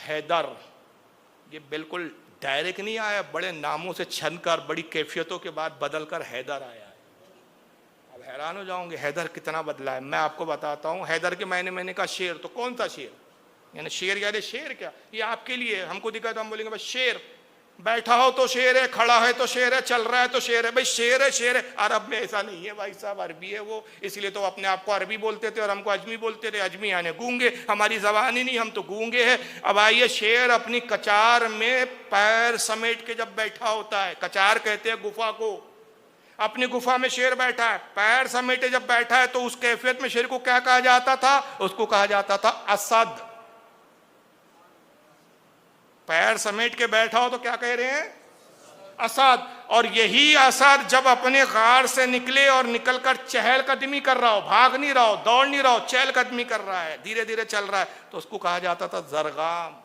हैदर, ये बिल्कुल डायरेक्ट नहीं आया, बड़े नामों से छन कर बड़ी कैफियतों के बाद बदल कर हैदर आया है। अब हैरान हो जाओगे हैदर कितना बदला है। मैं आपको बताता हूँ हैदर के मैंने कहा शेर, तो कौन सा शेर, यानी शेर यानी शेर क्या, ये आपके लिए हमको दिखा तो हम बोलेंगे बस शेर, बैठा हो तो शेर है, खड़ा है तो शेर है, चल रहा है तो शेर है, भाई शेर है शेर है। अरब में ऐसा नहीं है भाई साहब, अरबी है वो, इसलिए तो अपने आप को अरबी बोलते थे और हमको अजमी बोलते थे। अजमी यानी गूंगे, हमारी जबान ही नहीं, हम तो गूंगे हैं। अब आइए, शेर अपनी कचार में पैर समेट के जब बैठा होता है, कचार कहते हैं गुफा को, अपनी गुफा में शेर बैठा है, पैर समेटे जब बैठा है, तो उस कैफियत में शेर को क्या कहा जाता था, उसको कहा जाता था असद। पैर समेट के बैठा हो तो क्या कह रहे हैं, असद। और यही असद जब अपने गार से निकले और निकलकर चहलकदमी कर रहा हो, भाग नहीं रहा हो, दौड़ नहीं रहा हो, चहलकदमी कर रहा है, धीरे धीरे चल रहा है, तो उसको कहा जाता था जरगाम।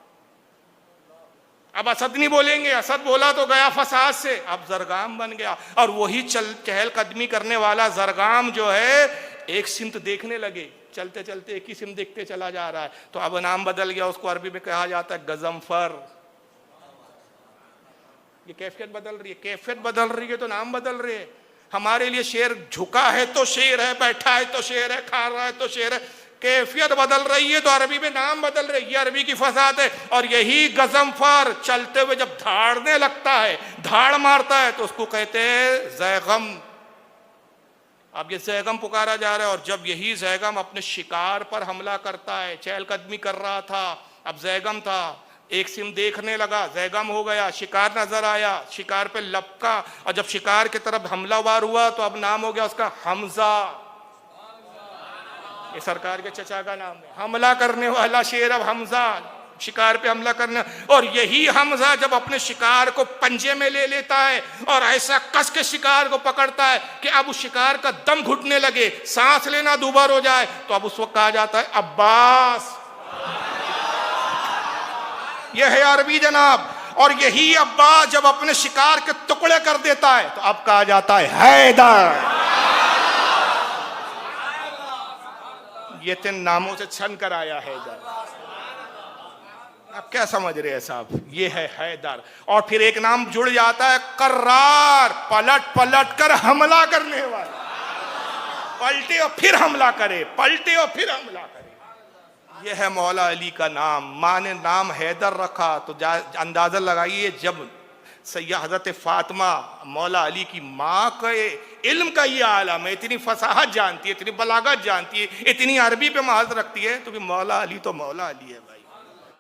अब असद नहीं बोलेंगे, असद बोला तो गया फसाद से, अब जरगाम बन गया। और वही चहलकदमी करने वाला जरगाम जो है, एक सिमत देखने लगे, चलते चलते एक ही सिम देखते चला जा रहा है, तो अब नाम बदल गया, उसको अरबी में कहा जाता है गजमफर। ये कैफियत बदल रही है, कैफियत बदल रही है तो नाम बदल रहे हैं। हमारे लिए शेर झुका है तो शेर है, बैठा है तो शेर है, खा रहा है तो शेर है, कैफियत बदल रही है तो अरबी में नाम बदल रहे, ये अरबी की फसाद है। और यही गजमफर चलते हुए जब धाड़ने लगता है, धाड़ मारता है, तो उसको कहते हैं जैगम। अब ये जैगम पुकारा जा रहा है, और जब यही जैगम अपने शिकार पर हमला करता है, चहलकदमी कर रहा था, अब जैगम था, एक सिम देखने लगा, जैगम हो गया, शिकार नजर आया, शिकार पे लपका, और जब शिकार की तरफ हमलावर हुआ तो अब नाम हो गया उसका हमजा। ये सरकार के चचा का नाम है, हमला करने वाला शेर अब हमजा, शिकार पे हमला करना। और यही हमजा जब अपने शिकार को पंजे में ले लेता है और ऐसा कस के शिकार को पकड़ता है कि अब उस शिकार का दम घुटने लगे, सांस लेना दूभर हो जाए, तो अब उस वक्त कहा जाता है अब्बास। यह है अरबी जनाब। और यही अब्बास जब अपने शिकार के टुकड़े कर देता है, तो अब कहा जाता है हैदर। ये 3 नामों से छन कर आया हैदर। आप क्या समझ रहे हैं साहब, ये है हैदर। और फिर एक नाम जुड़ जाता है कर्रार, पलट पलट कर हमला करने वाला, पलटे और फिर हमला करे, पलटे और फिर हमला करे। यह है मौला अली का नाम। माँ ने नाम हैदर रखा तो अंदाजा लगाइए, जब सैयद हजरत फातिमा मौला अली की माँ के इल्म का ये आलम है, इतनी फसाहत जानती है, इतनी बलागत जानती है, इतनी अरबी पे महारत रखती है, तो भी मौला अली तो मौला अली है भाई।